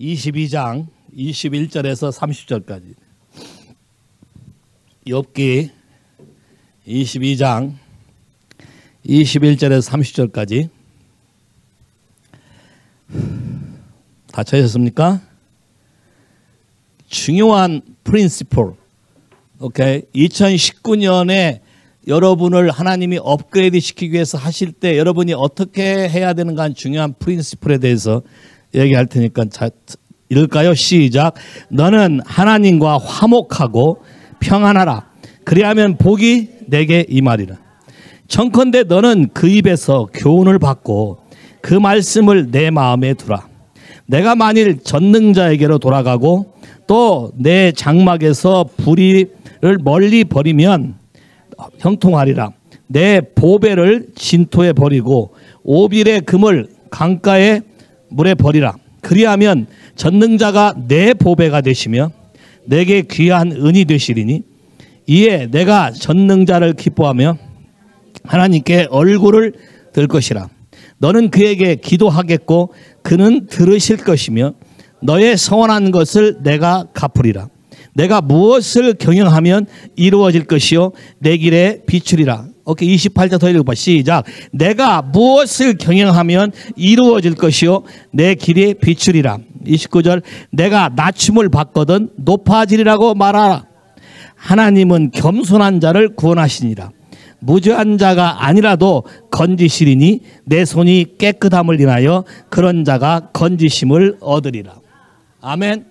22장 21절에서 30절까지. 욥기 22장 21절에서 30절까지. 다 찾으셨습니까? 중요한 프린시플. 오케이. 2019년에 여러분을 하나님이 업그레이드 시키기 위해서 하실 때 여러분이 어떻게 해야 되는가 하는 중요한 프린시플에 대해서 얘기할 테니까 읽을까요? 시작. 너는 하나님과 화목하고 평안하라. 그리하면 복이 내게 임하리라. 청컨대 너는 그 입에서 교훈을 받고 그 말씀을 내 마음에 두라. 내가 만일 전능자에게로 돌아가고 또 내 장막에서 불의를 멀리 버리면 형통하리라. 내 보배를 진토에 버리고 오빌의 금을 강가의 물에 버리라. 그리하면 전능자가 내 보배가 되시며 내게 귀한 은이 되시리니 이에 내가 전능자를 기뻐하며 하나님께 얼굴을 들 것이라. 너는 그에게 기도하겠고 그는 들으실 것이며 너의 서원한 것을 내가 갚으리라. 내가 무엇을 경영하면 이루어질 것이요 내 길에 비추리라. 오케이. 28절 더 읽어봐. 시작. 내가 무엇을 경영하면 이루어질 것이요 내 길에 비추리라. 29절. 내가 낮춤을 받거든 높아지리라고 말하라. 하나님은 겸손한 자를 구원하시니라. 무죄한 자가 아니라도 건지시리니 내 손이 깨끗함을 인하여 그런 자가 건지심을 얻으리라. 아멘.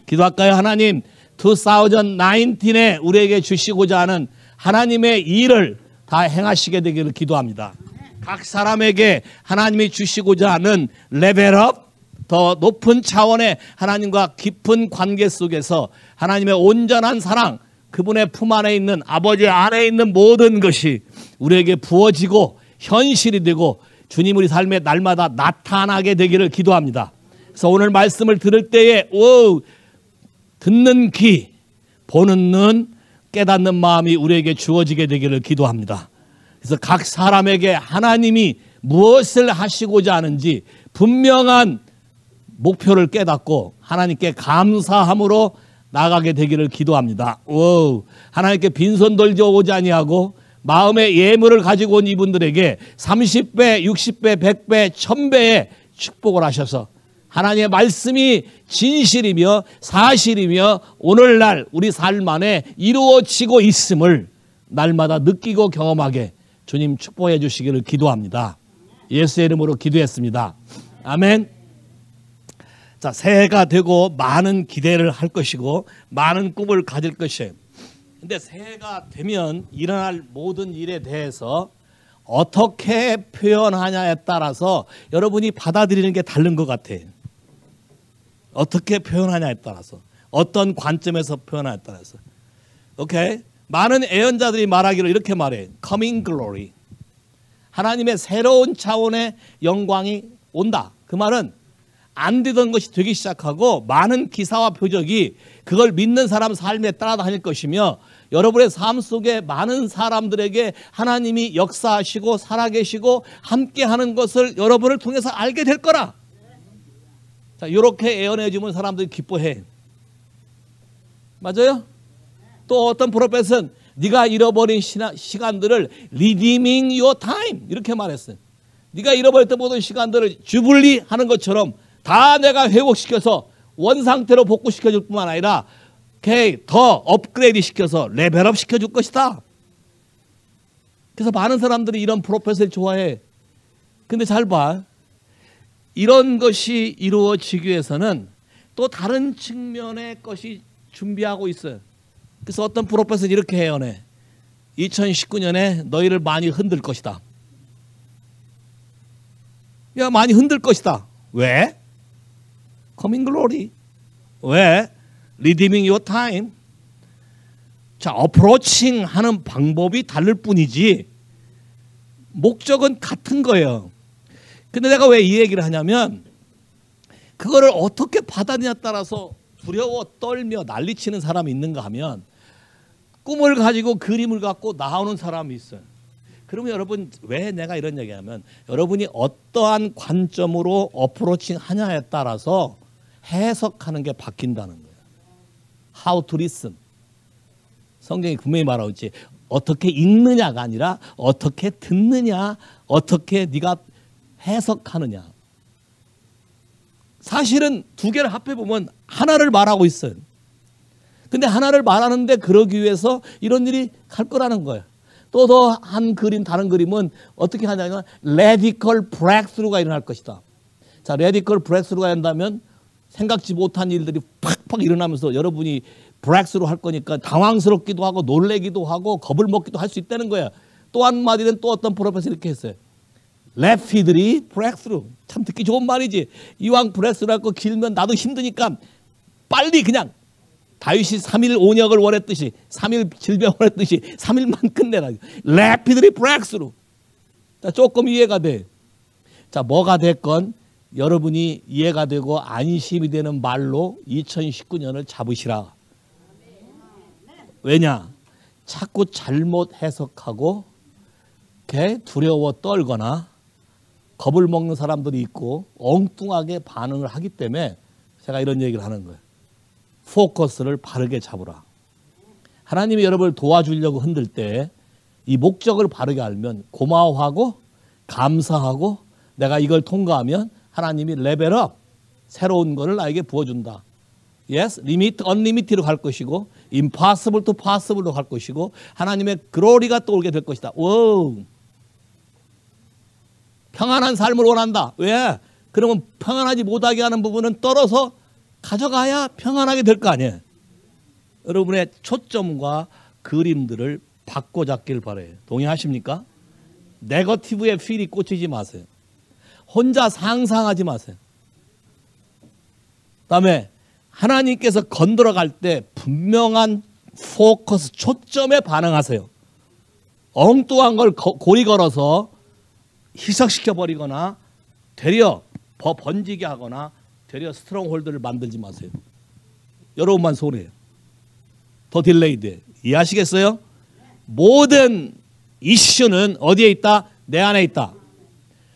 기도할까요? 하나님, 2019에 우리에게 주시고자 하는 하나님의 일을 다 행하시게 되기를 기도합니다. 각 사람에게 하나님이 주시고자 하는 레벨업, 더 높은 차원의 하나님과 깊은 관계 속에서 하나님의 온전한 사랑, 그분의 품 안에 있는 아버지 안에 있는 모든 것이 우리에게 부어지고 현실이 되고 주님 우리 삶에 날마다 나타나게 되기를 기도합니다. 그래서 오늘 말씀을 들을 때에 듣는 귀, 보는 눈, 깨닫는 마음이 우리에게 주어지게 되기를 기도합니다. 그래서 각 사람에게 하나님이 무엇을 하시고자 하는지 분명한 목표를 깨닫고 하나님께 감사함으로 나가게 되기를 기도합니다. 하나님께 빈손 들고 오지 아니하고 마음의 예물을 가지고 온 이분들에게 30배, 60배, 100배, 1000배의 축복을 하셔서 하나님의 말씀이 진실이며 사실이며 오늘날 우리 삶 안에 이루어지고 있음을 날마다 느끼고 경험하게 주님 축복해 주시기를 기도합니다. 예수의 이름으로 기도했습니다. 아멘. 자, 새해가 되고 많은 기대를 할 것이고 많은 꿈을 가질 것이에요. 근데 새해가 되면 일어날 모든 일에 대해서 어떻게 표현하냐에 따라서 여러분이 받아들이는 게 다른 것 같아요. 어떻게 표현하냐에 따라서, 어떤 관점에서 표현하냐에 따라서. 오케이? 많은 예언자들이 말하기를 이렇게 말해. Coming glory. 하나님의 새로운 차원의 영광이 온다. 그 말은 안 되던 것이 되기 시작하고 많은 기사와 표적이 그걸 믿는 사람 삶에 따라다닐 것이며 여러분의 삶 속에 많은 사람들에게 하나님이 역사하시고 살아계시고 함께하는 것을 여러분을 통해서 알게 될 거라. 자, 이렇게 예언해 주면 사람들이 기뻐해. 맞아요? 또 어떤 프로페서는 네가 잃어버린 시간들을 redeeming your time 이렇게 말했어요. 네가 잃어버렸던 모든 시간들을 주불리 하는 것처럼 다 내가 회복시켜서 원상태로 복구시켜줄 뿐만 아니라 더 업그레이드 시켜서 레벨업 시켜줄 것이다. 그래서 많은 사람들이 이런 프로페서를 좋아해. 근데 잘 봐. 이런 것이 이루어지기 위해서는 또 다른 측면의 것이 준비하고 있어요. 그래서 어떤 프로페서는 이렇게 예언해. 2019년에 너희를 많이 흔들 것이다. 야, 많이 흔들 것이다. 왜? Coming glory. 왜? Redeeming your time. 자, 어프로칭 하는 방법이 다를 뿐이지 목적은 같은 거예요. 근데 내가 왜 이 얘기를 하냐면 그거를 어떻게 받아들이냐에 따라서 두려워 떨며 난리치는 사람이 있는가 하면 꿈을 가지고 그림을 갖고 나오는 사람이 있어요. 그러면 여러분 왜 내가 이런 얘기하면 여러분이 어떠한 관점으로 어프로칭 하냐에 따라서 해석하는 게 바뀐다는 거예요. How to listen. 성경이 분명히 말하고 있지. 어떻게 읽느냐가 아니라 어떻게 듣느냐, 어떻게 네가 해석하느냐. 사실은 두 개를 합해보면 하나를 말하고 있어요. 근데 하나를 말하는데 그러기 위해서 이런 일이 갈 거라는 거예요. 또 더 한 그림, 다른 그림은 어떻게 하냐면 radical breakthrough가 일어날 것이다. 자, radical breakthrough가 된다면 생각지 못한 일들이 팍팍 일어나면서 여러분이 breakthrough 할 거니까 당황스럽기도 하고 놀래기도 하고 겁을 먹기도 할 수 있다는 거예요. 또 한마디는 또 어떤 프로페서 이렇게 했어요. rapidly breakthrough. 참 듣기 좋은 말이지. 이왕 breakthrough 할 거 길면 나도 힘드니까 빨리 그냥 다윗이 3일 온역을 원했듯이 3일 질병을 원했듯이 3일만 끝내라. rapidly breakthrough. 자, 조금 이해가 돼. 자, 뭐가 됐건 여러분이 이해가 되고 안심이 되는 말로 2019년을 잡으시라. 왜냐? 자꾸 잘못 해석하고 두려워 떨거나 겁을 먹는 사람들이 있고 엉뚱하게 반응을 하기 때문에 제가 이런 얘기를 하는 거예요. 포커스를 바르게 잡으라. 하나님이 여러분을 도와주려고 흔들 때 이 목적을 바르게 알면 고마워하고 감사하고 내가 이걸 통과하면 하나님이 레벨업, 새로운 것을 나에게 부어준다. Yes, limit, unlimited로 갈 것이고 impossible to possible로 갈 것이고 하나님의 glory가 떠오르게 될 것이다. 오, 평안한 삶을 원한다. 왜? 그러면 평안하지 못하게 하는 부분은 떨어서 가져가야 평안하게 될 거 아니에요. 여러분의 초점과 그림들을 바꿔잡길 바라요. 동의하십니까? 네거티브에 필이 꽂히지 마세요. 혼자 상상하지 마세요. 그다음에 하나님께서 건드려갈 때 분명한 포커스, 초점에 반응하세요. 엉뚱한 걸 고리 걸어서 희석시켜버리거나 되려 번지게 하거나 되려 스트롱홀드를 만들지 마세요. 여러분만 손해요. 더 딜레이드. 이해하시겠어요? 모든 이슈는 어디에 있다? 내 안에 있다.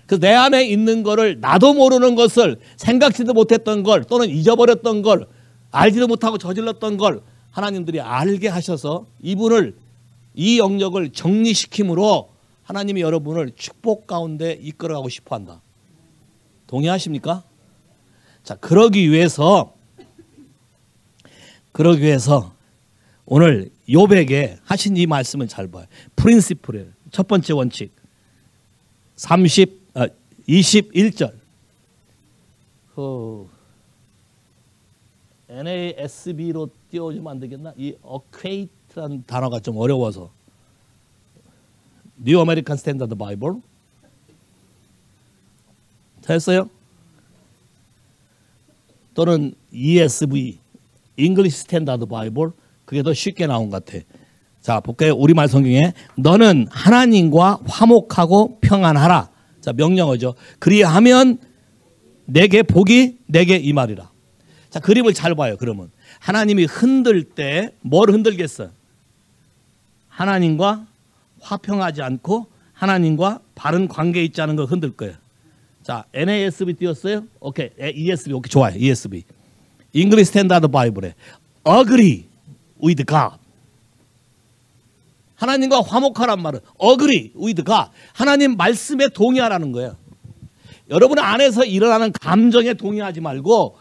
그래서 내 안에 있는 거를 나도 모르는 것을 생각지도 못했던 걸 또는 잊어버렸던 걸 알지도 못하고 저질렀던 걸 하나님들이 알게 하셔서 이 영역을 정리시킴으로 하나님이 여러분을 축복 가운데 이끌어가고 싶어 한다. 동의하십니까? 자, 그러기 위해서 오늘 욥에게 하신 이 말씀을 잘 봐요. 프린시플이에요. 첫 번째 원칙. 21절. NASB로 띄워주면 안 되겠나? 이 equate라는 단어가 좀 어려워서. New American Standard Bible. 됐어요? 또는 ESV, English Standard Bible. 그게 더 쉽게 나온 것 같아. 자, 볼까요? 우리말 성경에 너는 하나님과 화목하고 평안하라. 자, 명령어죠. 그리하면 내게 복이 내게 임하리라. 자, 그림을 잘 봐요. 그러면 하나님이 흔들 때 뭘 흔들겠어요? 하나님과 화평하지 않고 하나님과 바른 관계에 있지 않은 걸 흔들 거예요. 자, NASB 띄웠어요? 오케이. ESB. 오케이. 좋아요. ESB. English Standard Bible에 agree with God. 하나님과 화목하란 말은 agree with God. 하나님 말씀에 동의하라는 거예요. 여러분 안에서 일어나는 감정에 동의하지 말고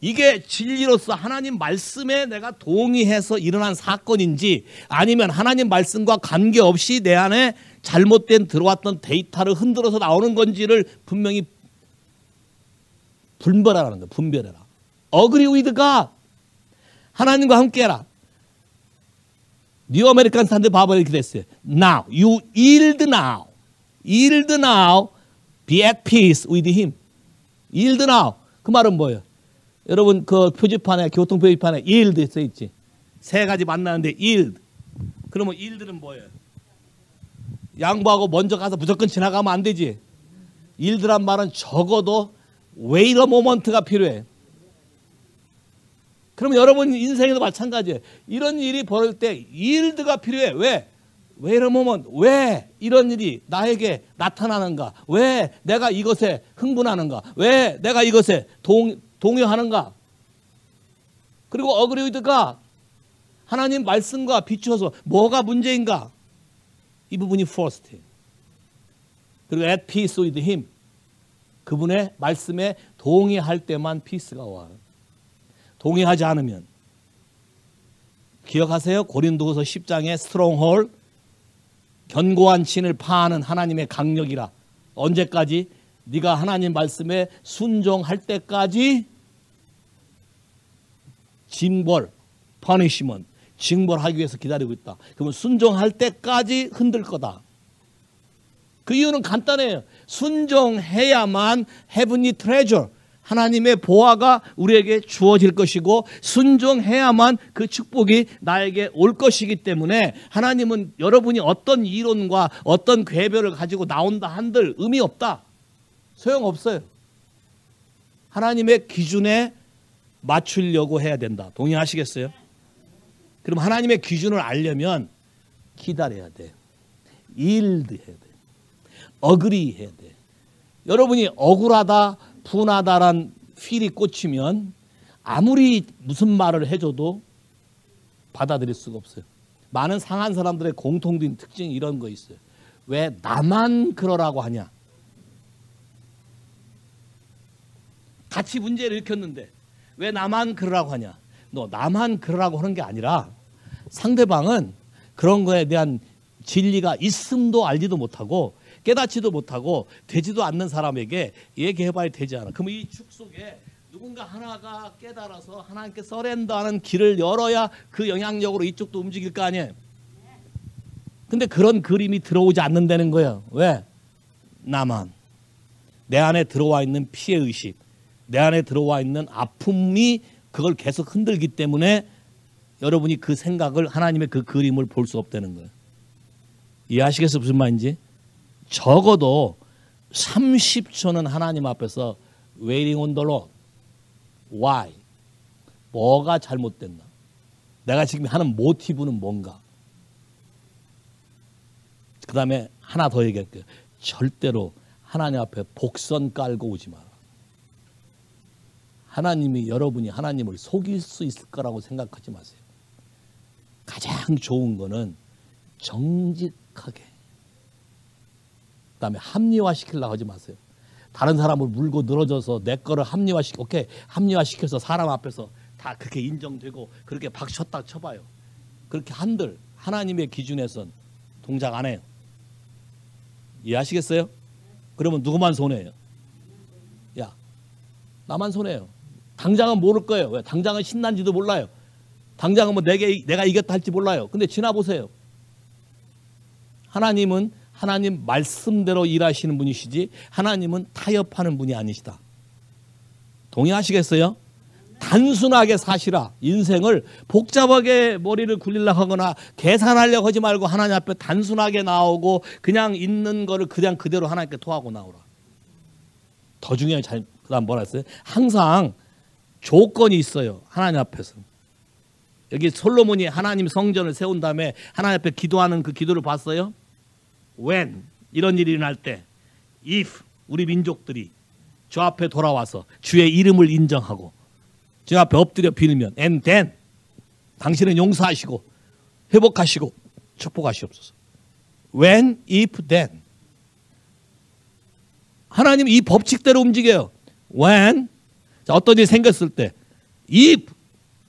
이게 진리로서 하나님 말씀에 내가 동의해서 일어난 사건인지 아니면 하나님 말씀과 관계없이 내 안에 잘못된 들어왔던 데이터를 흔들어서 나오는 건지를 분명히 분별하라는 거예요. 분별해라. agree with God. 하나님과 함께해라. 뉴 아메리칸 스탠더드 바이블 이렇게 됐어요. Now, you yield now. Yield now. Be at peace with him. Yield now. 그 말은 뭐예요? 여러분 그 표지판에 교통 표지판에 yield 써 있지. 세 가지 만나는데 yield. 그러면 yield는 뭐예요? 양보하고 먼저 가서 무조건 지나가면 안 되지. yield란 말은 적어도 wait a moment가 필요해. 그러면 여러분 인생에도 마찬가지예요. 이런 일이 벌어질 때 yield가 필요해. 왜? wait a moment. 왜 이런 일이 나에게 나타나는가? 왜 내가 이것에 흥분하는가? 왜 내가 이것에 동요하는가? 그리고 어그리드가 하나님 말씀과 비추어서 뭐가 문제인가? 이 부분이 first. 그리고 at peace with him. 그분의 말씀에 동의할 때만 피스가 와요. 동의하지 않으면. 기억하세요? 고린도후서 10장의 스트롱홀, 견고한 진을 파하는 하나님의 강력이라. 언제까지? 네가 하나님 말씀에 순종할 때까지 징벌, punishment, 징벌하기 위해서 기다리고 있다. 그러면 순종할 때까지 흔들 거다. 그 이유는 간단해요. 순종해야만 heavenly treasure, 하나님의 보화가 우리에게 주어질 것이고 순종해야만 그 축복이 나에게 올 것이기 때문에 하나님은 여러분이 어떤 이론과 어떤 궤별을 가지고 나온다 한들 의미 없다. 소용없어요. 하나님의 기준에 맞추려고 해야 된다. 동의하시겠어요? 그럼 하나님의 기준을 알려면 기다려야 돼. yield 해야 돼. agree 해야 돼. 여러분이 억울하다, 분하다란 필이 꽂히면 아무리 무슨 말을 해줘도 받아들일 수가 없어요. 많은 상한 사람들의 공통된 특징이 이런 거 있어요. 왜 나만 그러라고 하냐? 같이 문제를 일으켰는데 왜 나만 그러라고 하냐? 너 나만 그러라고 하는 게 아니라 상대방은 그런 거에 대한 진리가 있음도 알지도 못하고 깨닫지도 못하고 되지도 않는 사람에게 얘기해봐야 되지 않아. 그럼 이 축 속에 누군가 하나가 깨달아서 하나님께 서렌더하는 길을 열어야 그 영향력으로 이쪽도 움직일 거 아니에요. 근데 그런 그림이 들어오지 않는다는 거예요. 왜? 나만. 내 안에 들어와 있는 피해의식, 내 안에 들어와 있는 아픔이 그걸 계속 흔들기 때문에 여러분이 그 생각을, 하나님의 그 그림을 볼 수 없다는 거예요. 이해하시겠어요? 무슨 말인지? 적어도 30초는 하나님 앞에서 waiting on the Lord. Why? 뭐가 잘못됐나? 내가 지금 하는 모티브는 뭔가? 그 다음에 하나 더 얘기할게요. 절대로 하나님 앞에 복선 깔고 오지 마라. 하나님이, 여러분이 하나님을 속일 수 있을 거라고 생각하지 마세요. 가장 좋은 거는 정직하게, 그 다음에 합리화시키려고 하지 마세요. 다른 사람을 물고 늘어져서 내 거를 오케이, 합리화시켜서 사람 앞에서 다 그렇게 인정되고 그렇게 박수 쳤다 쳐봐요. 그렇게 한들 하나님의 기준에선 동작 안 해요. 이해하시겠어요? 그러면 누구만 손해예요? 야, 나만 손해요. 당장은 모를 거예요. 왜? 당장은 신난지도 몰라요. 당장은 뭐 내가 이겼다 할지 몰라요. 근데 지나보세요. 하나님은 하나님 말씀대로 일하시는 분이시지 하나님은 타협하는 분이 아니시다. 동의하시겠어요? 단순하게 사시라. 인생을 복잡하게 머리를 굴리려고 하거나 계산하려고 하지 말고 하나님 앞에 단순하게 나오고 그냥 있는 거를 그냥 그대로 하나님께 토하고 나오라. 더 중요한 그 다음 뭐라 했어요? 항상 조건이 있어요. 하나님 앞에서. 여기 솔로몬이 하나님 성전을 세운 다음에 하나님 앞에 기도하는 그 기도를 봤어요? when 이런 일이 일어날 때, if 우리 민족들이 주 앞에 돌아와서 주의 이름을 인정하고 주 앞에 엎드려 빌면, and then 당신은 용서하시고 회복하시고 축복하시옵소서. when, if, then. 하나님 이 법칙대로 움직여요. when, 자, 어떤 일이 생겼을 때, if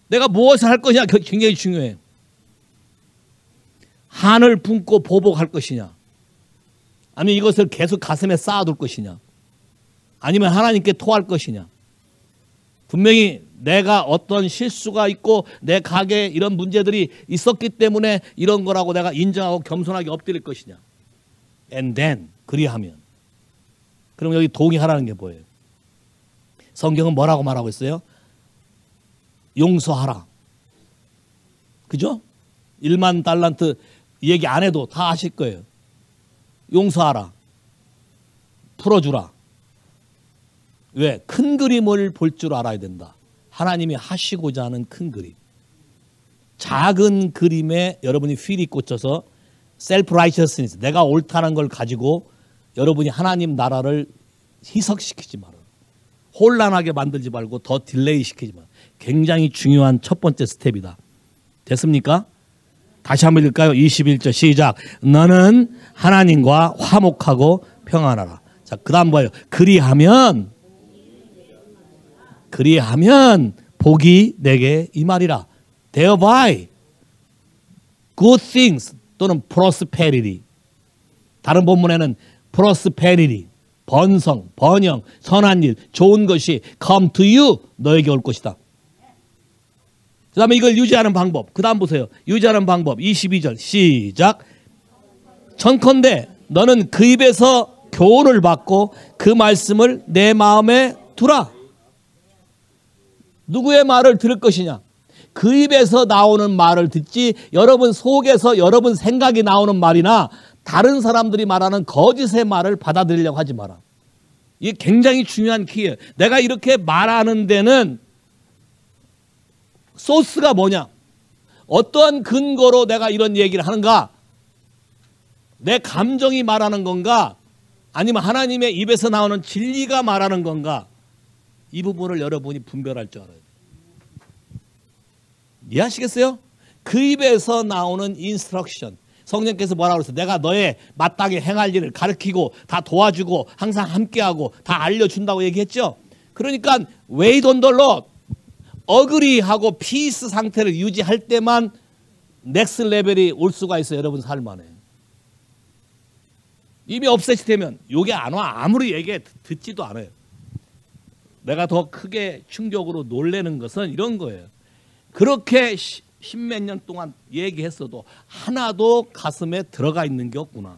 내가 무엇을 할 것이냐 굉장히 중요해요. 한을 품고 보복할 것이냐, 아니면 이것을 계속 가슴에 쌓아둘 것이냐, 아니면 하나님께 토할 것이냐. 분명히 내가 어떤 실수가 있고 내 가게에 이런 문제들이 있었기 때문에 이런 거라고 내가 인정하고 겸손하게 엎드릴 것이냐. And then 그리하면. 그럼 여기 동의하라는 게 뭐예요? 성경은 뭐라고 말하고 있어요? 용서하라. 그죠? 1만 달란트 얘기 안 해도 다 아실 거예요. 용서하라. 풀어주라. 왜? 큰 그림을 볼 줄 알아야 된다. 하나님이 하시고자 하는 큰 그림. 작은 그림에 여러분이 필이 꽂혀서 셀프 라이처스니스, 내가 옳다는 걸 가지고 여러분이 하나님 나라를 희석시키지 마라. 혼란하게 만들지 말고 더 딜레이 시키지 마라. 굉장히 중요한 첫 번째 스텝이다. 됐습니까? 다시 한번 읽을까요? 21절 시작. 너는 하나님과 화목하고 평안하라. 자, 그 다음 뭐예요? 그리하면 복이 내게 임하리라. Thereby good things 또는 prosperity. 다른 본문에는 prosperity, 번성, 번영, 선한 일, 좋은 것이 come to you, 너에게 올 것이다. 그 다음에 이걸 유지하는 방법. 그 다음 보세요. 유지하는 방법. 22절 시작. 청컨대 너는 그 입에서 교훈을 받고 그 말씀을 내 마음에 두라. 누구의 말을 들을 것이냐? 그 입에서 나오는 말을 듣지 여러분 속에서 여러분 생각이 나오는 말이나 다른 사람들이 말하는 거짓의 말을 받아들이려고 하지 마라. 이게 굉장히 중요한 키예요. 내가 이렇게 말하는 데는 소스가 뭐냐? 어떠한 근거로 내가 이런 얘기를 하는가? 내 감정이 말하는 건가? 아니면 하나님의 입에서 나오는 진리가 말하는 건가? 이 부분을 여러분이 분별할 줄 알아야 돼요. 이해하시겠어요? 그 입에서 나오는 인스트럭션. 성령께서 뭐라고 그랬어요? 내가 너의 마땅히 행할 일을 가르치고 다 도와주고 항상 함께하고 다 알려준다고 얘기했죠. 그러니까 wait on the Lord. 어그리하고 피스 상태를 유지할 때만 넥스 레벨이 올 수가 있어요. 여러분 삶 안에. 이미 업셋이 되면 요게 안 와. 아무리 얘기해 듣지도 않아요. 내가 더 크게 충격으로 놀라는 것은 이런 거예요. 그렇게 십몇 년 동안 얘기했어도 하나도 가슴에 들어가 있는 게 없구나.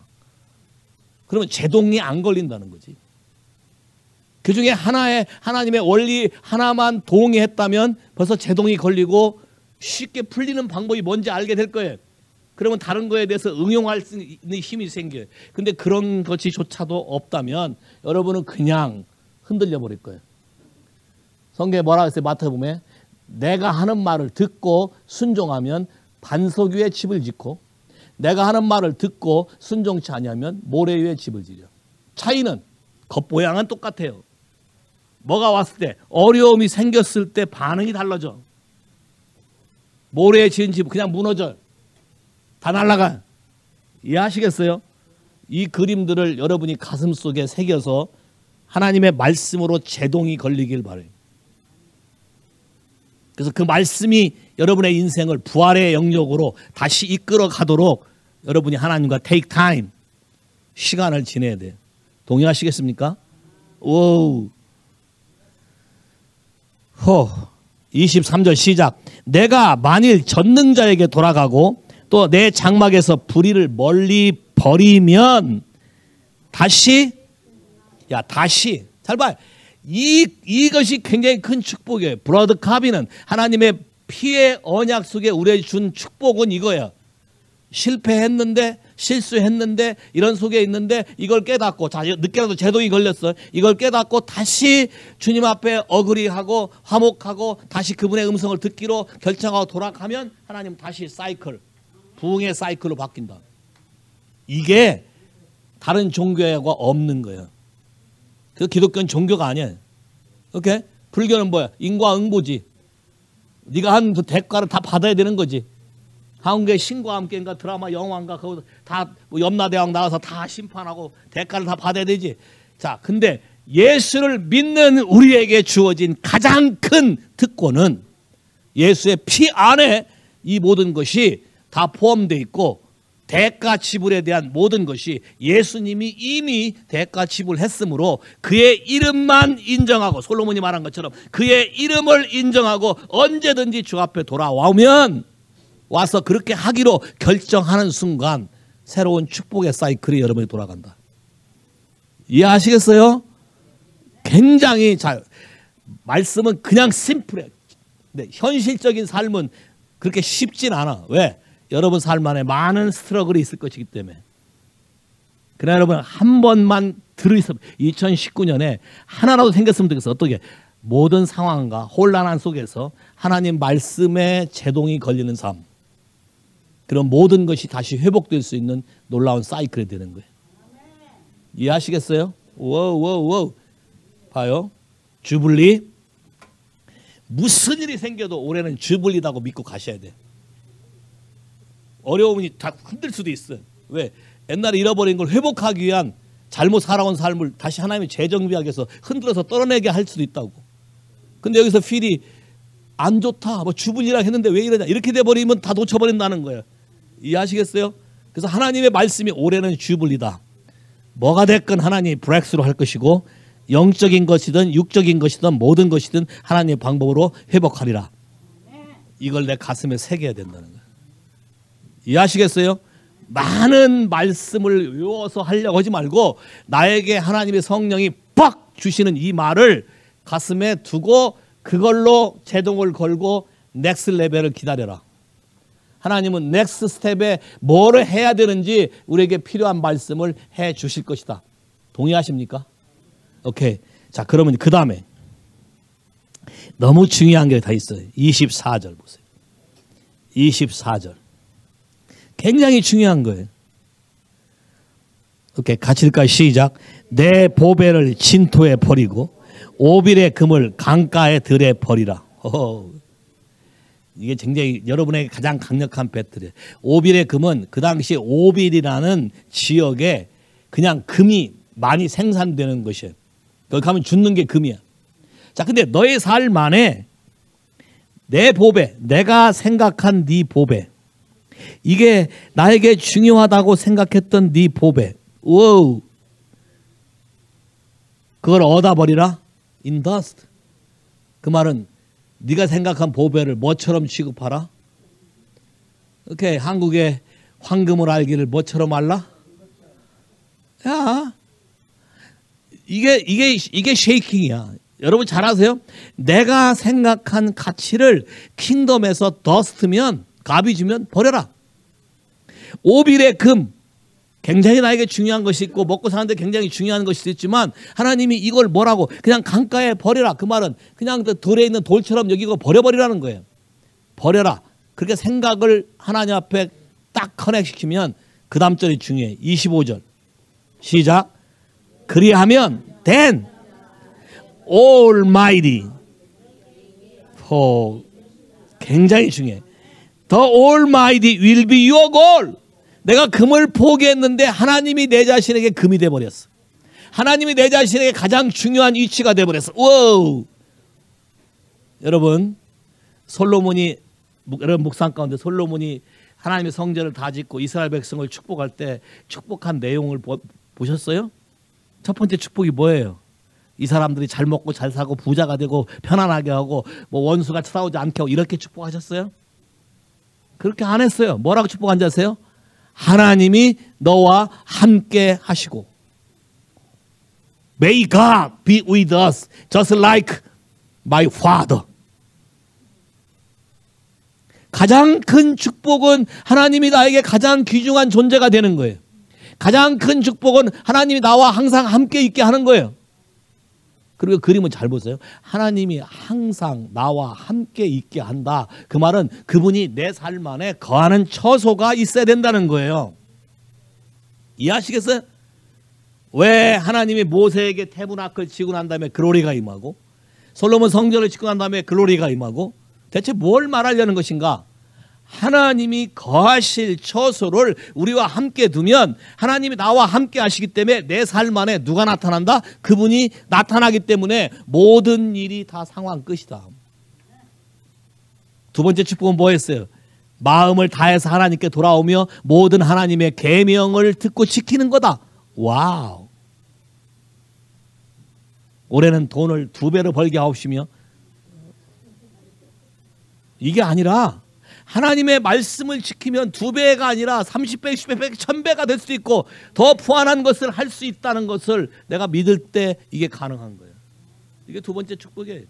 그러면 제동이 안 걸린다는 거지. 그 중에 하나님의 원리 하나만 동의했다면 벌써 제동이 걸리고 쉽게 풀리는 방법이 뭔지 알게 될 거예요. 그러면 다른 거에 대해서 응용할 수 있는 힘이 생겨요. 근데 그런 것이조차도 없다면 여러분은 그냥 흔들려 버릴 거예요. 성경에 뭐라고 했어요? 마태복음에 내가 하는 말을 듣고 순종하면 반석 위에 집을 짓고 내가 하는 말을 듣고 순종치 아니하면 모래 위에 집을 지려. 차이는 겉모양은 똑같아요. 뭐가 왔을 때 어려움이 생겼을 때 반응이 달라져. 모래에 지은 집 그냥 무너져요. 다 날아가요. 이해하시겠어요? 이 그림들을 여러분이 가슴속에 새겨서 하나님의 말씀으로 제동이 걸리길 바라요. 그래서 그 말씀이 여러분의 인생을 부활의 영역으로 다시 이끌어 가도록 여러분이 하나님과 take time, 시간을 지내야 돼요. 동의하시겠습니까? 오. 23절 시작. 내가 만일 전능자에게 돌아가고 또 내 장막에서 불의를 멀리 버리면 다시 잘 봐요. 이것이 굉장히 큰 축복이에요. 브러드 카비는 하나님의 피의 언약 속에 우리에게 준 축복은 이거예요. 실패했는데 실수했는데 이런 속에 있는데 이걸 깨닫고 자 늦게라도 제동이 걸렸어. 이걸 깨닫고 다시 주님 앞에 어그리하고 화목하고 다시 그분의 음성을 듣기로 결정하고 돌아가면 하나님 다시 사이클 부흥의 사이클로 바뀐다. 이게 다른 종교가 없는 거예요. 그 기독교는 종교가 아니에요. 오케이? 불교는 뭐야? 인과응보지. 네가 한 그 대가를 다 받아야 되는 거지. 한국의 신과 함께인가 드라마 영화인가 그거 다 뭐 염라대왕 나와서 다 심판하고 대가를 다 받아야 되지. 자, 근데 예수를 믿는 우리에게 주어진 가장 큰 특권은 예수의 피 안에 이 모든 것이 다 포함되어 있고 대가 지불에 대한 모든 것이 예수님이 이미 대가 지불했으므로 그의 이름만 인정하고 솔로몬이 말한 것처럼 그의 이름을 인정하고 언제든지 주 앞에 돌아오면 와서 그렇게 하기로 결정하는 순간 새로운 축복의 사이클이 여러분이 돌아간다. 이해하시겠어요? 굉장히 잘 말씀은 그냥 심플해. 근데 현실적인 삶은 그렇게 쉽진 않아. 왜? 여러분 삶 안에 많은 스트러글이 있을 것이기 때문에. 그러나 여러분 한 번만 들으세요. 2019년에 하나라도 생겼으면 좋겠어. 어떻게? 모든 상황과 혼란한 속에서 하나님 말씀에 제동이 걸리는 삶. 그런 모든 것이 다시 회복될 수 있는 놀라운 사이클이 되는 거예요. 이해하시겠어요? 와우. 봐요. 주블리. 무슨 일이 생겨도 올해는 주불리다고 믿고 가셔야 돼. 어려움이 다 흔들 수도 있어. 왜? 옛날에 잃어버린 걸 회복하기 위한 잘못 살아온 삶을 다시 하나님이 재정비하기 위해서 흔들어서 떨어내게 할 수도 있다고. 근데 여기서 필이 안 좋다, 뭐 주불리라 했는데 왜 이러냐, 이렇게 돼버리면 다 놓쳐버린다는 거예요. 이해하시겠어요? 그래서 하나님의 말씀이 올해는 주불리다. 뭐가 됐건 하나님이 브렉스로 할 것이고, 영적인 것이든 육적인 것이든 모든 것이든 하나님의 방법으로 회복하리라. 이걸 내 가슴에 새겨야 된다는 거예요. 이해하시겠어요? 많은 말씀을 외워서 하려고 하지 말고 나에게 하나님의 성령이 빡 주시는 이 말을 가슴에 두고 그걸로 제동을 걸고 넥스 레벨을 기다려라. 하나님은 넥스 스텝에 뭐를 해야 되는지 우리에게 필요한 말씀을 해 주실 것이다. 동의하십니까? 오케이. 자, 그러면 그 다음에 너무 중요한 게 다 있어요. 24절 보세요. 24절. 굉장히 중요한 거예요. 오케이. 같이 읽을까요? 시작. 내 보배를 진토에 버리고 오빌의 금을 강가에 들에 버리라. 이게 굉장히 여러분에게 가장 강력한 배틀이에요. 오빌의 금은 그 당시 오빌이라는 지역에 그냥 금이 많이 생산되는 것이에요. 거기 가면 죽는 게 금이야. 자, 근데 너의 삶 안에 내 보배, 내가 생각한 네 보배, 이게 나에게 중요하다고 생각했던 네 보배, 우와, 그걸 얻어 버리라. In dust. 그 말은 네가 생각한 보배를 뭐처럼 취급하라? 오케이. 한국의 황금을 알기를 뭐처럼 알라? 야, 이게 쉐이킹이야. 여러분 잘 아세요? 내가 생각한 가치를 킹덤에서 더스트면, 가비주면 버려라. 오빌의 금, 굉장히 나에게 중요한 것이 있고 먹고 사는데 굉장히 중요한 것이 있지만 하나님이 이걸 뭐라고 그냥 강가에 버려라. 그 말은 그냥 돌에 있는 돌처럼 여기고 버려버리라는 거예요. 버려라. 그렇게 생각을 하나님 앞에 딱 커넥시키면 그 다음 절이 중요해. 25절 시작. 그리하면 then Almighty, 굉장히 중요해. The Almighty will be your goal. 내가 금을 포기했는데 하나님이 내 자신에게 금이 돼버렸어. 하나님이 내 자신에게 가장 중요한 위치가 돼버렸어. 와우. 여러분, 솔로몬이, 여러분 묵상 가운데 솔로몬이 하나님의 성전을 다 짓고 이스라엘 백성을 축복할 때 축복한 내용을 보셨어요? 첫 번째 축복이 뭐예요? 이 사람들이 잘 먹고 잘 사고 부자가 되고 편안하게 하고 뭐 원수가 찾아오지 않게 하고 이렇게 축복하셨어요? 그렇게 안 했어요. 뭐라고 축복한지 아세요? 하나님이 너와 함께 하시고 May God be with us just like my father. 가장 큰 축복은 하나님이 나에게 가장 귀중한 존재가 되는 거예요. 가장 큰 축복은 하나님이 나와 항상 함께 있게 하는 거예요. 그리고 그림은 잘 보세요. 하나님이 항상 나와 함께 있게 한다. 그 말은 그분이 내 삶 안에 거하는 처소가 있어야 된다는 거예요. 이해하시겠어요? 왜 하나님이 모세에게 태문악을 치고 난 다음에 글로리가 임하고 솔로몬 성전을 짓고 난 다음에 글로리가 임하고 대체 뭘 말하려는 것인가? 하나님이 거하실 처소를 우리와 함께 두면 하나님이 나와 함께 하시기 때문에 내 삶 안에 누가 나타난다? 그분이 나타나기 때문에 모든 일이 다 상황 끝이다. 두 번째 축복은 뭐였어요? 마음을 다해서 하나님께 돌아오며 모든 하나님의 계명을 듣고 지키는 거다. 와우. 올해는 돈을 2배로 벌게 하옵시며 이게 아니라 하나님의 말씀을 지키면 2배가 아니라 30배, 60배, 1000배가 될 수도 있고 더 부한한 것을 할 수 있다는 것을 내가 믿을 때 이게 가능한 거예요. 이게 두 번째 축복이에요.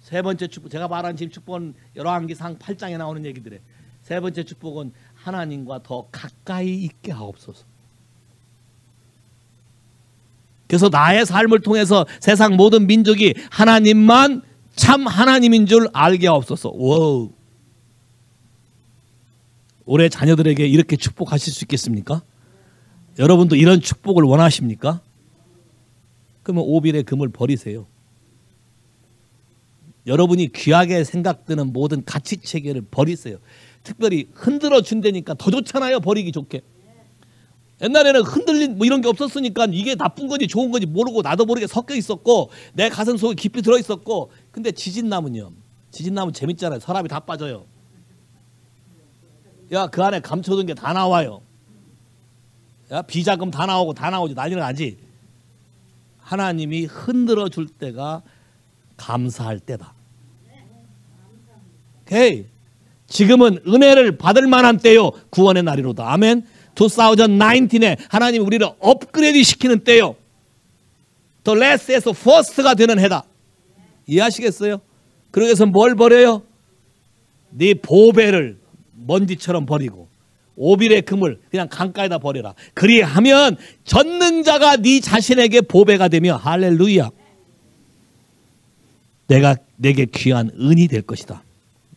세 번째 축복, 제가 말한 지금 축복은 열왕기상 8장에 나오는 얘기들이에요. 세 번째 축복은 하나님과 더 가까이 있게 하옵소서. 그래서 나의 삶을 통해서 세상 모든 민족이 하나님만 참 하나님인 줄 알게 하옵소서. 와우. 올해 자녀들에게 이렇게 축복하실 수 있겠습니까? 여러분도 이런 축복을 원하십니까? 그러면 오빌의 금을 버리세요. 여러분이 귀하게 생각되는 모든 가치 체계를 버리세요. 특별히 흔들어 준다니까 더 좋잖아요. 버리기 좋게. 옛날에는 흔들린 뭐 이런 게 없었으니까 이게 나쁜 건지 좋은 건지 모르고 나도 모르게 섞여 있었고 내 가슴 속에 깊이 들어 있었고. 근데 지진나무는요. 지진나무 재밌잖아요. 서랍이 다 빠져요. 야, 그 안에 감춰둔 게 다 나와요. 야, 비자금 다 나오고 다 나오지. 난리는 아니지. 하나님이 흔들어 줄 때가 감사할 때다. 오케이. 지금은 은혜를 받을 만한 때요. 구원의 날이로다. 아멘. 2019에 하나님이 우리를 업그레이드 시키는 때요. 더 last에서 first가 되는 해다. 이해하시겠어요? 그러기 위해서 뭘 버려요? 네 보배를 먼지처럼 버리고 오빌의 금을 그냥 강가에다 버려라. 그리하면 전능자가 네 자신에게 보배가 되며 할렐루야. 내게 귀한 은이 될 것이다.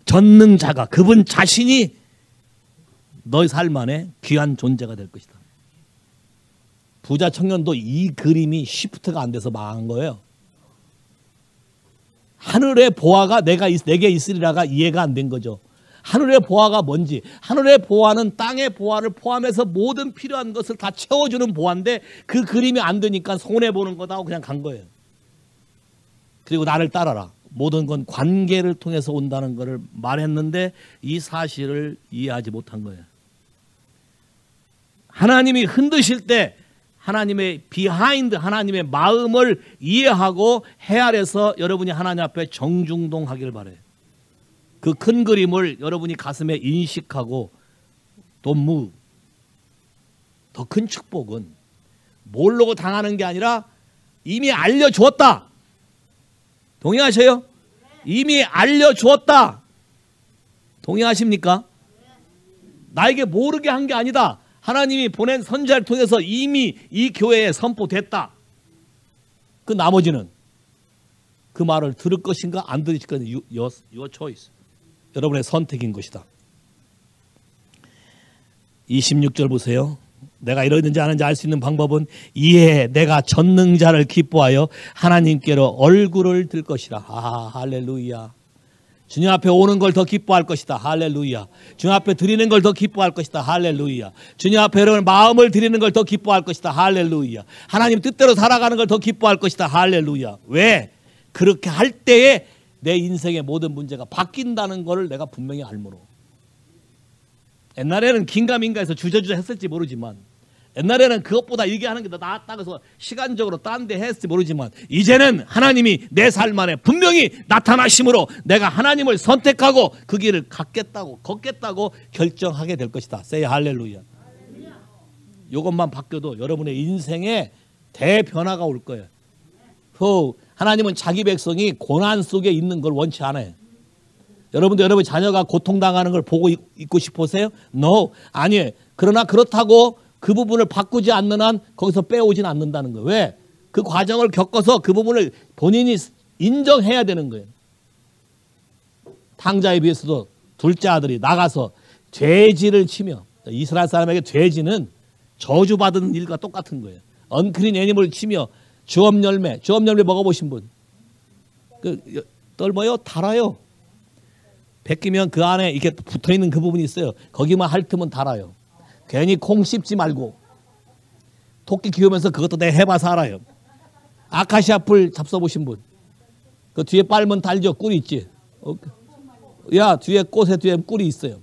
전능자가 그분 자신이 너의 삶 안에 귀한 존재가 될 것이다. 부자 청년도 이 그림이 시프트가 안 돼서 망한 거예요. 하늘의 보화가 내게 있으리라가 이해가 안 된 거죠. 하늘의 보화가 뭔지. 하늘의 보화는 땅의 보화를 포함해서 모든 필요한 것을 다 채워주는 보화인데 그 그림이 안 되니까 손해보는 거다 하고 그냥 간 거예요. 그리고 나를 따라라. 모든 건 관계를 통해서 온다는 것을 말했는데 이 사실을 이해하지 못한 거예요. 하나님이 흔드실 때 하나님의 비하인드, 하나님의 마음을 이해하고 헤아려서 여러분이 하나님 앞에 정중동하기를 바라요. 그 큰 그림을 여러분이 가슴에 인식하고 더 큰 축복은 모르고 당하는 게 아니라 이미 알려주었다. 동의하셔요? 이미 알려주었다. 동의하십니까? 나에게 모르게 한 게 아니다. 하나님이 보낸 선지자를 통해서 이미 이 교회에 선포됐다. 그 나머지는 그 말을 들을 것인가 안 들을 것인가 your choice. 여러분의 선택인 것이다. 26절 보세요. 내가 이러는지 아는지 알 수 있는 방법은 이에 내가 전능자를 기뻐하여 하나님께로 얼굴을 들 것이라. 할렐루야. 주님 앞에 오는 걸 더 기뻐할 것이다. 할렐루야. 주님 앞에 드리는 걸 더 기뻐할 것이다. 할렐루야. 주님 앞에 여러분 마음을 드리는 걸 더 기뻐할 것이다. 할렐루야. 하나님 뜻대로 살아가는 걸 더 기뻐할 것이다. 할렐루야. 왜? 그렇게 할 때에 내 인생의 모든 문제가 바뀐다는 걸 내가 분명히 알므로. 옛날에는 긴가민가해서 주저주저 했을지 모르지만 옛날에는 그것보다 이게 하는 게 더 낫다고 해서 시간적으로 딴 데 했을지 모르지만 이제는 하나님이 내 삶 안에 분명히 나타나심으로 내가 하나님을 선택하고 그 길을 걷겠다고 결정하게 될 것이다. Say 할렐루야. 이것만 바뀌어도 여러분의 인생에 대변화가 올 거예요. 하나님은 자기 백성이 고난 속에 있는 걸 원치 않아요. 여러분도 여러분 자녀가 고통당하는 걸 보고 있고 싶으세요? No. 아니에요. 그러나 그렇다고 그 부분을 바꾸지 않는 한 거기서 빼오진 않는다는 거예요. 왜? 그 과정을 겪어서 그 부분을 본인이 인정해야 되는 거예요. 탕자에 비해서도 둘째 아들이 나가서 돼지를 치며, 이스라엘 사람에게 돼지는 저주받은 일과 똑같은 거예요. 언크린 애니멀을 치며 주업 열매 먹어보신 분? 떨어요? 달아요. 벗기면 그 안에 이렇게 붙어있는 그 부분이 있어요. 거기만 핥으면 달아요. 괜히 콩 씹지 말고. 토끼 키우면서 그것도 내가 해봐서 알아요. 아카시아 풀 잡숴보신 분? 그 뒤에 빨면 달죠? 꿀이 있지? 야, 뒤에 꽃에 뒤에 꿀이 있어요.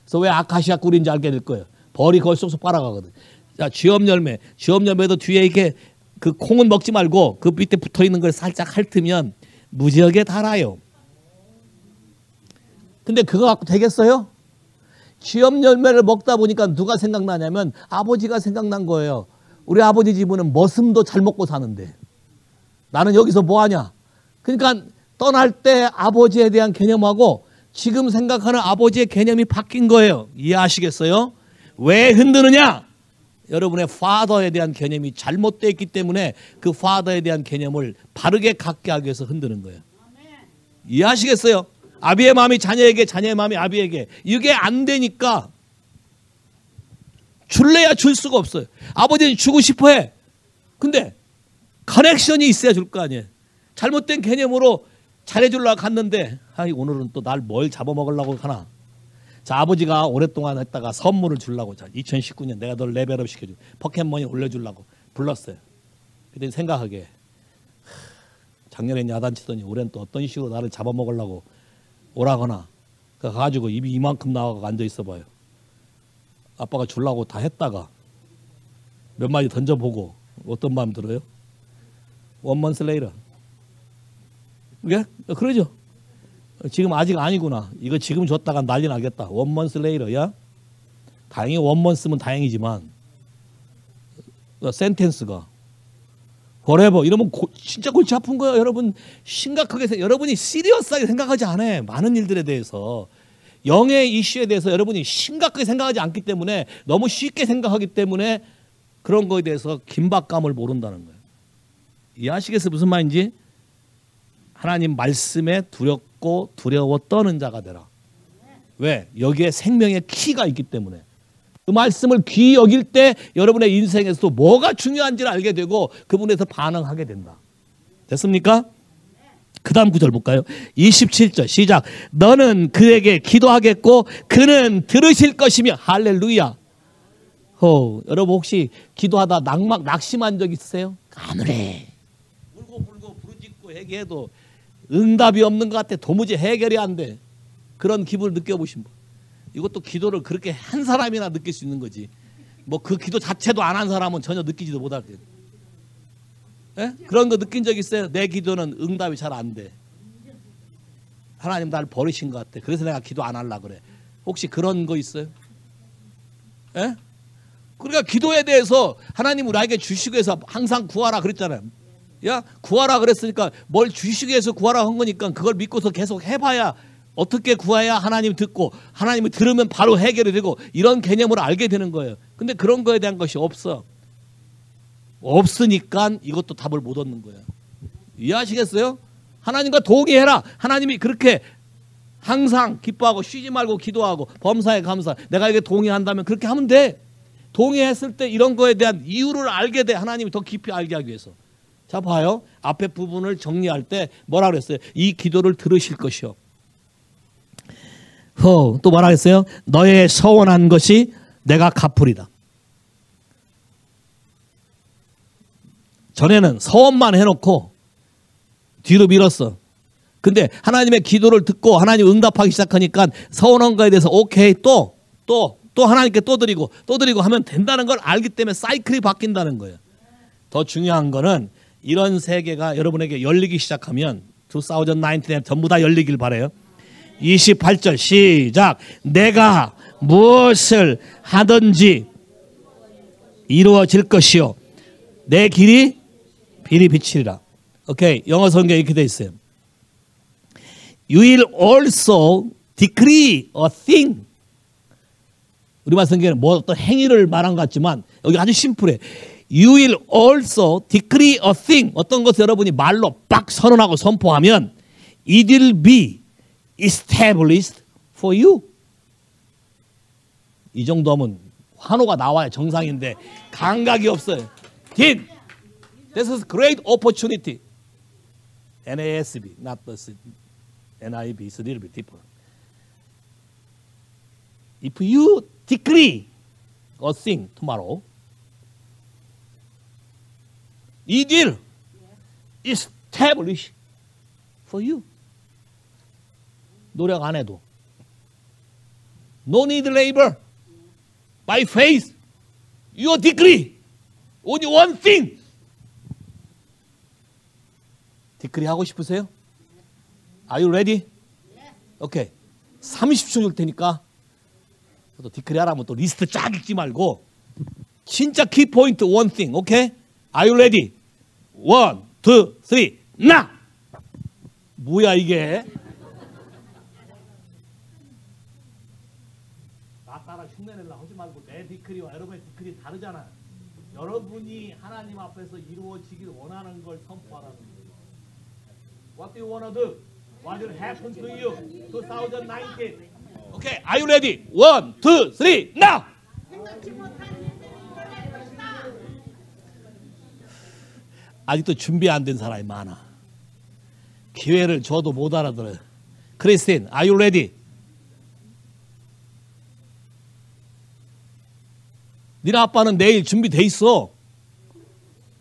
그래서 왜 아카시아 꿀인지 알게 될 거예요. 벌이 거기 쏙쏙 빨아가거든. 자, 쥐업열매도 뒤에 이렇게 그 콩은 먹지 말고 그 밑에 붙어있는 걸 살짝 핥으면 무지하게 달아요. 근데 그거 갖고 되겠어요? 쥐업 열매를 먹다 보니까 누가 생각나냐면 아버지가 생각난 거예요. 우리 아버지 집은 머슴도 잘 먹고 사는데 나는 여기서 뭐 하냐? 그러니까 떠날 때 아버지에 대한 개념하고 지금 생각하는 아버지의 개념이 바뀐 거예요. 이해하시겠어요? 왜 흔드느냐? 여러분의 father에 대한 개념이 잘못되어 있기 때문에 그 father에 대한 개념을 바르게 갖게 하기 위해서 흔드는 거예요. 이해하시겠어요? 아비의 마음이 자녀에게, 자녀의 마음이 아비에게. 이게 안 되니까 줄래야 줄 수가 없어요. 아버지는 주고 싶어 해. 근데 커넥션이 있어야 줄 거 아니에요. 잘못된 개념으로 잘해주려고 갔는데 아이 오늘은 또 날 뭘 잡아먹으려고 하나. 자, 아버지가 오랫동안 했다가 선물을 주려고, 자 2019년 내가 널 레벨업 시켜줄 포켓몬이 올려주려고 불렀어요. 그때 생각하게 작년엔 야단치더니 올해는 또 어떤 식으로 나를 잡아먹으려고 오라거나. 가가지고 입이 이만큼 나와서 앉아 있어 봐요. 아빠가 주려고 다 했다가 몇 마디 던져보고 어떤 마음 들어요? One month later. 그게? 그러죠. 지금 아직 아니구나. 이거 지금 줬다가 난리 나겠다. One month later. 야? 다행히 one month면 다행이지만 센텐스가 forever 이러면 진짜 골치 아픈 거예요. 여러분 심각하게 여러분이 시리어스하게 생각하지 않아요. 많은 일들에 대해서. 영의 이슈에 대해서 여러분이 심각하게 생각하지 않기 때문에, 너무 쉽게 생각하기 때문에 그런 거에 대해서 긴박감을 모른다는 거예요. 이해하시겠어요? 무슨 말인지? 하나님 말씀에 두렵고 두려워 떠는 자가 되라. 왜? 여기에 생명의 키가 있기 때문에. 그 말씀을 귀히 여길 때 여러분의 인생에서도 뭐가 중요한지를 알게 되고 그분에서 반응하게 된다. 됐습니까? 그 다음 구절 볼까요? 27절 시작. 너는 그에게 기도하겠고 그는 들으실 것이며. 할렐루야. 여러분 혹시 기도하다 낙심한 적 있으세요? 아무리 울고 부르짖고 얘기해도 응답이 없는 것 같아. 도무지 해결이 안 돼. 그런 기분을 느껴보신 분. 이것도 기도를 그렇게 한 사람이나 느낄 수 있는 거지. 뭐 그 기도 자체도 안 한 사람은 전혀 느끼지도 못할 거예요. 예? 그런 거 느낀 적 있어요? 내 기도는 응답이 잘 안 돼. 하나님 나를 버리신 것 같아. 그래서 내가 기도 안 하려고 그래. 혹시 그런 거 있어요? 예? 그러니까 기도에 대해서 하나님 우리에게 주시기 위해서 항상 구하라 그랬잖아요. 야, 구하라 그랬으니까 뭘 주시기 위해서 구하라 한 거니까 그걸 믿고서 계속 해봐야, 어떻게 구해야 하나님 듣고 하나님이 들으면 바로 해결이 되고 이런 개념을 알게 되는 거예요. 근데 그런 거에 대한 것이 없으니까 이것도 답을 못 얻는 거예요. 이해하시겠어요? 하나님과 동의해라. 하나님이 그렇게 항상 기뻐하고 쉬지 말고 기도하고 범사에 감사. 내가 이게 동의한다면 그렇게 하면 돼. 동의했을 때 이런 거에 대한 이유를 알게 돼. 하나님이 더 깊이 알게 하기 위해서. 자 봐요. 앞에 부분을 정리할 때 뭐라 그랬어요? 이 기도를 들으실 것이요. 또 뭐라 그랬어요? 너의 서원한 것이 내가 갚으리다. 전에는 서원만 해놓고 뒤로 밀었어. 근데 하나님의 기도를 듣고 하나님 응답하기 시작하니까 서원한 거에 대해서 오케이 또 하나님께 또 드리고 하면 된다는 걸 알기 때문에 사이클이 바뀐다는 거예요. 더 중요한 거는 이런 세계가 여러분에게 열리기 시작하면 2019에 전부 다 열리길 바라요. 28절 시작. 내가 무엇을 하든지 이루어질 것이요 내 길이 비리 비치리라. 오케이. 영어 성경에 이렇게 되어 있어요. You will also decree a thing. 우리말 성경에는 뭐 어떤 행위를 말한 것 같지만 여기 아주 심플해. You will also decree a thing. 어떤 것을 여러분이 말로 빡 선언하고 선포하면 it will be established for you. 이 정도면 환호가 나와야 정상인데 감각이 없어요. Did. This is great opportunity. NASB, not the NIB. It's a little bit different. If you decree a thing tomorrow, it will establish for you. 노력 안 해도. No need labor. By faith, you decree only one thing. 디크리 하고 싶으세요? Are you ready? 오케이. 30초 줄 테니까 또 디크리 하라면 또 리스트 쫙 읽지 말고 진짜 키 포인트 one thing. 오케이? Are you ready? 1, 2, 3, now! 뭐야 이게? 나 따라 흉내내려고 하지 말고 내 디크리와 여러분의 디크리 다르잖아요. 여러분이 하나님 앞에서 이루어지길 원하는 걸 선포하라는 거예요. What do you want to do? What will happen to you? 2019. Okay, are you ready? 1, 2, 3, now! 아직도 준비 안 된 사람이 많아. 기회를 줘도 못 알아들어요. 크리스틴, are you ready? 니네 아빠는 내일 준비돼 있어.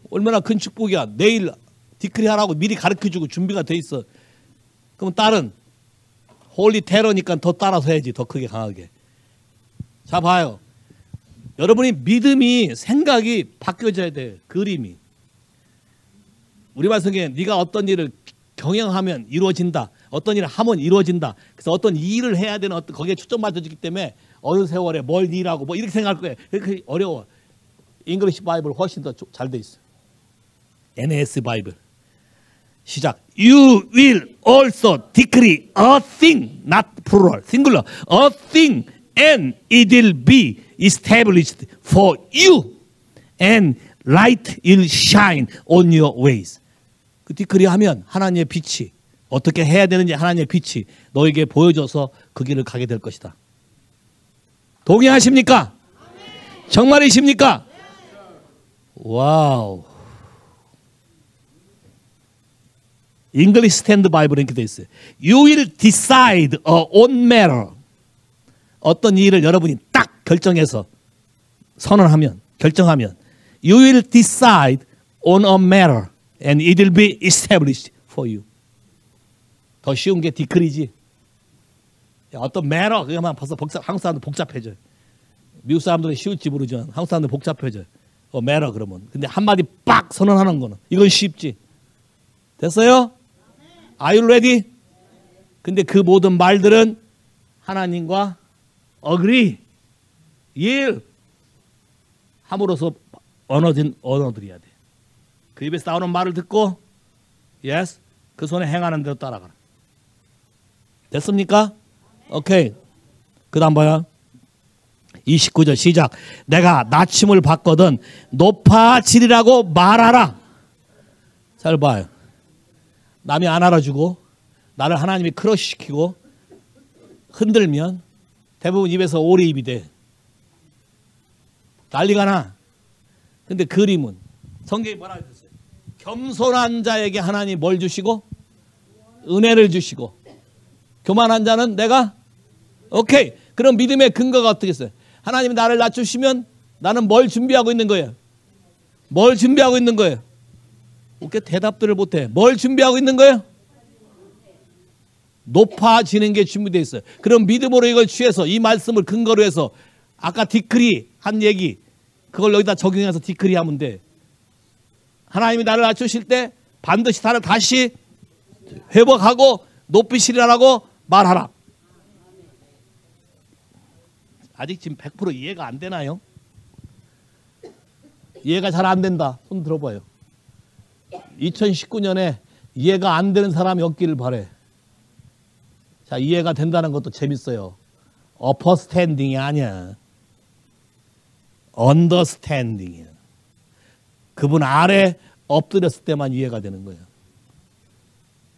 얼마나 큰 축복이야. 내일 디크리 하라고 미리 가르쳐주고 준비가 돼 있어. 그럼 딸은 홀리 테러니까 더 따라서 해야지. 더 크게 강하게. 자 봐요. 여러분이 믿음이 생각이 바뀌어져야 돼. 그림이. 우리말 성경에 네가 어떤 일을 경영하면 이루어진다. 어떤 일을 하면 이루어진다. 그래서 어떤 일을 해야 되는 어떤 거기에 초점 맞춰지기 때문에 어느 세월에 뭘 일하고 뭐 이렇게 생각할 거예요. 그렇게 어려워. 잉글리시 바이블 훨씬 더 잘 돼 있어. NAS 바이블. 시작. You will also decree a thing, not plural, singular. A thing and it will be established for you and light will shine on your ways. 그 디크리 하면 하나님의 빛이 어떻게 해야 되는지 하나님의 빛이 너에게 보여줘서 그 길을 가게 될 것이다. 동의하십니까? 정말이십니까? 와우. English Standard Bible 이렇게 돼 있어요. You will decide a own matter. 어떤 일을 여러분이 딱 결정해서 선언하면, 결정하면 You will decide on a matter and it will be established for you. 더 쉬운 게 디크리지. 어떤 matter, 그만 벌써 한국 사람들 복잡해져요. 미국 사람들은 쉬울지 모르지만 한국 사람들 복잡해져요. matter 그러면. 근데 한마디 빡 선언하는 거는 이건 쉽지. 됐어요? Are you ready? 근데 그 모든 말들은 하나님과 agree, 일 함으로써 언어진 언어들이야 돼. 그 입에서 나오는 말을 듣고 yes, 그 손에 행하는 대로 따라가라. 됐습니까? 오케이. 그 다음 봐요. 29절 시작. 내가 나침을 받거든 높아지리라고 말하라. 잘 봐요. 남이 안 알아주고 나를 하나님이 크러쉬시키고 흔들면 대부분 입에서 오리입이 돼. 난리가 나. 근데 그림은 성경이 뭐라 그랬어요? 겸손한 자에게 하나님이 뭘 주시고? 은혜를 주시고. 교만한 자는 내가? 오케이. 그럼 믿음의 근거가 어떻게 있어요? 하나님이 나를 낮추시면 나는 뭘 준비하고 있는 거예요? 뭘 준비하고 있는 거예요? 어떻게 대답들을 못해? 뭘 준비하고 있는 거예요? 높아지는 게 준비되어 있어요. 그럼 믿음으로 이걸 취해서 이 말씀을 근거로 해서 아까 디크리 한 얘기 그걸 여기다 적용해서 디크리 하면 돼. 하나님이 나를 낮추실 때 반드시 나를 다시 회복하고 높이시리라고 말하라. 아직 지금 100% 이해가 안 되나요? 이해가 잘 안 된다. 손 들어봐요. 2019년에 이해가 안 되는 사람이 없기를 바래. 자, 이해가 된다는 것도 재밌어요. upperstanding이 아니야. understanding이야. 그분 아래 엎드렸을 때만 이해가 되는 거예요.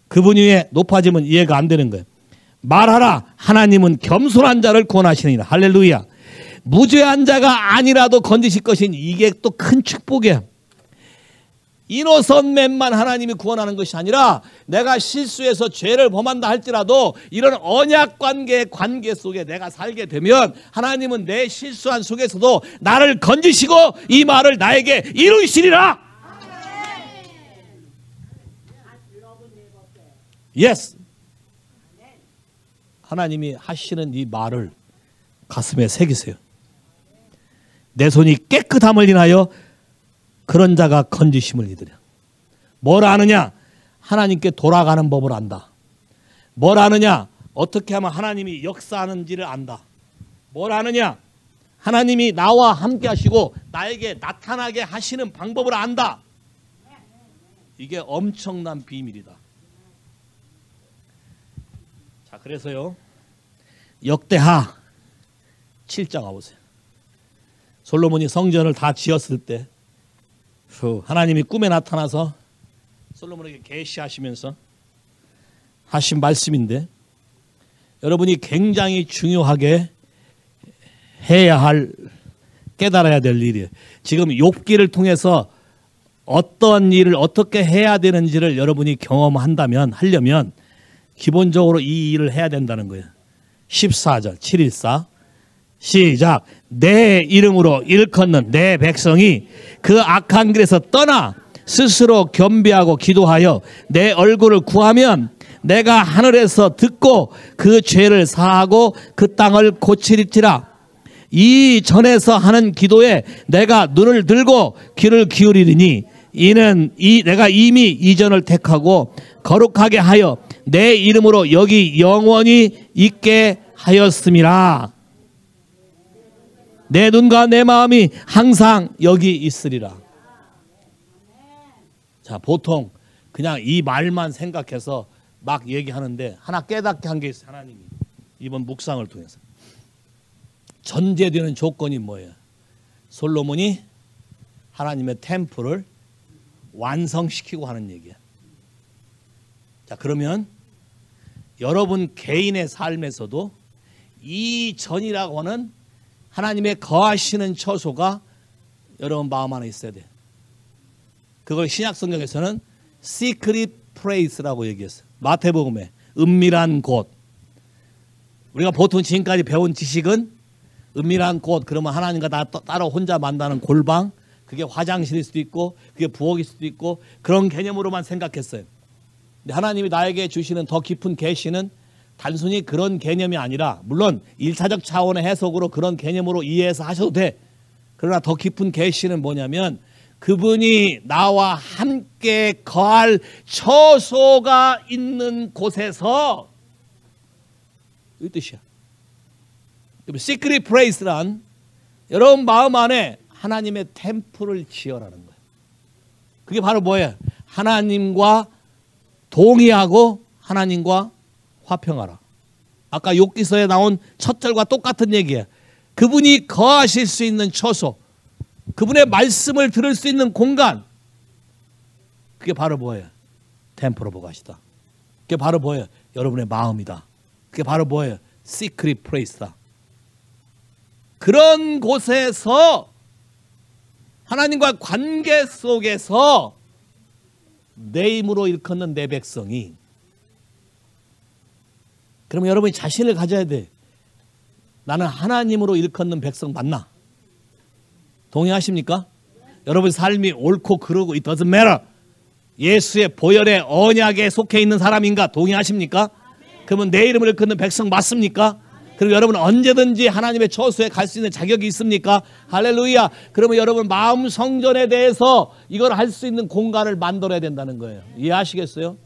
그분 위에 높아지면 이해가 안 되는 거예요. 말하라. 하나님은 겸손한 자를 권하시느니라. 할렐루야. 무죄한 자가 아니라도 건지실 것인 이게 또 큰 축복이야. 이노선맨만 하나님이 구원하는 것이 아니라 내가 실수해서 죄를 범한다 할지라도 이런 언약 관계 속에 내가 살게 되면 하나님은 내 실수한 속에서도 나를 건지시고 이 말을 나에게 이루시리라. Yes. 하나님이 하시는 이 말을 가슴에 새기세요. 내 손이 깨끗함을 인하여 그런 자가 건지심을 이들여. 뭘 아느냐? 하나님께 돌아가는 법을 안다. 뭘 아느냐? 어떻게 하면 하나님이 역사하는지를 안다. 뭘 아느냐? 하나님이 나와 함께 하시고 나에게 나타나게 하시는 방법을 안다. 이게 엄청난 비밀이다. 자, 그래서요. 역대하 7장 가보세요. 솔로몬이 성전을 다 지었을 때 하나님이 꿈에 나타나서 솔로몬에게 계시하시면서 하신 말씀인데 여러분이 굉장히 중요하게 해야 할 깨달아야 될 일이에요. 지금 욥기를 통해서 어떤 일을 어떻게 해야 되는지를 여러분이 하려면 기본적으로 이 일을 해야 된다는 거예요. 14절 714 시작. 내 이름으로 일컫는 내 백성이 그 악한 길에서 떠나 스스로 겸비하고 기도하여 내 얼굴을 구하면 내가 하늘에서 듣고 그 죄를 사하고 그 땅을 고치리라. 이 전에서 하는 기도에 내가 눈을 들고 귀를 기울이리니 이는 내가 이미 이전을 택하고 거룩하게 하여 내 이름으로 여기 영원히 있게 하였음이라. 내 눈과 내 마음이 항상 여기 있으리라. 자, 보통 그냥 이 말만 생각해서 막 얘기하는데 하나 깨닫게 한 게 있어요. 하나님이 이번 묵상을 통해서 전제되는 조건이 뭐예요? 솔로몬이 하나님의 템플을 완성시키고 하는 얘기야. 자, 그러면 여러분 개인의 삶에서도 이 전이라고 하는 하나님의 거하시는 처소가 여러분 마음 안에 있어야 돼. 그걸 신약 성경에서는 secret place라고 얘기했어요. 마태복음에 은밀한 곳. 우리가 보통 지금까지 배운 지식은 은밀한 곳 그러면 하나님과 따로 혼자 만나는 골방, 그게 화장실일 수도 있고 그게 부엌일 수도 있고 그런 개념으로만 생각했어요. 근데 하나님이 나에게 주시는 더 깊은 계시는 단순히 그런 개념이 아니라, 물론 일차적 차원의 해석으로 그런 개념으로 이해해서 하셔도 돼. 그러나 더 깊은 계시는 뭐냐면 그분이 나와 함께 거할 처소가 있는 곳에서, 이 뜻이야. 시크릿 플레이스란 여러분 마음 안에 하나님의 템플을 지어라는 거예요. 그게 바로 뭐예요? 하나님과 동의하고 하나님과 화평하라. 아까 욥기서에 나온 첫 절과 똑같은 얘기예요. 그분이 거하실 수 있는 처소, 그분의 말씀을 들을 수 있는 공간, 그게 바로 뭐예요? 템플 오브 갓이다. 그게 바로 뭐예요? 여러분의 마음이다. 그게 바로 뭐예요? 시크릿 플레이스다. 그런 곳에서 하나님과 관계 속에서 내 힘으로 일컫는 내 백성이, 그러면 여러분이 자신을 가져야 돼. 나는 하나님으로 일컫는 백성 맞나? 동의하십니까? 여러분 삶이 옳고 그르고 it doesn't matter. 예수의 보혈의 언약에 속해 있는 사람인가? 동의하십니까? 그러면 내 이름을 일컫는 백성 맞습니까? 그리고 여러분 언제든지 하나님의 처소에 갈 수 있는 자격이 있습니까? 할렐루야. 그러면 여러분 마음 성전에 대해서 이걸 할 수 있는 공간을 만들어야 된다는 거예요. 이해하시겠어요?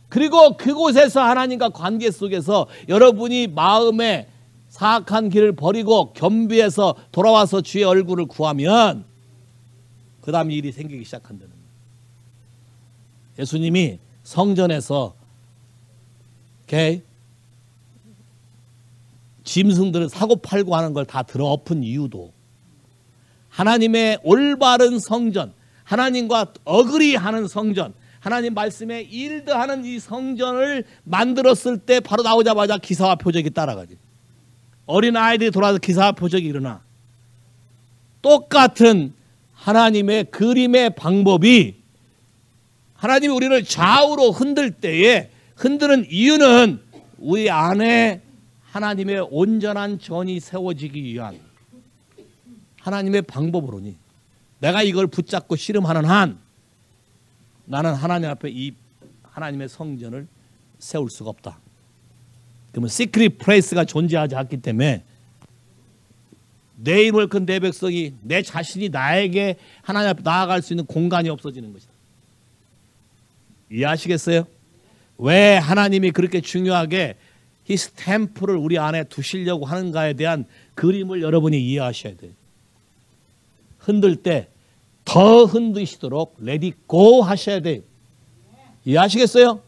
그리고 그곳에서 하나님과 관계 속에서 여러분이 마음에 사악한 길을 버리고 겸비해서 돌아와서 주의 얼굴을 구하면 그 다음 일이 생기기 시작한다는 거예요. 예수님이 성전에서 짐승들을 사고 팔고 하는 걸 다 들어엎은 이유도 하나님의 올바른 성전, 하나님과 어그리하는 성전, 하나님 말씀에 일드하는 이 성전을 만들었을 때 바로 나오자마자 기사와 표적이 따라가지. 어린아이들이 돌아와서 기사와 표적이 일어나. 똑같은 하나님의 그림의 방법이 하나님이 우리를 좌우로 흔들 때에 흔드는 이유는 우리 안에 하나님의 온전한 전이 세워지기 위한 하나님의 방법으로니, 내가 이걸 붙잡고 씨름하는 한 나는 하나님 앞에 이 하나님의 성전을 세울 수가 없다. 그러면 시크릿 플레이스가 존재하지 않기 때문에 내 이름을 큰 내 백성이, 내 자신이 나에게 하나님 앞에 나아갈 수 있는 공간이 없어지는 것이다. 이해하시겠어요? 왜 하나님이 그렇게 중요하게 히스 템플을 우리 안에 두시려고 하는가에 대한 그림을 여러분이 이해하셔야 돼요. 흔들 때 더 흔드시도록 레디 고 하셔야 돼요. 이해하시겠어요?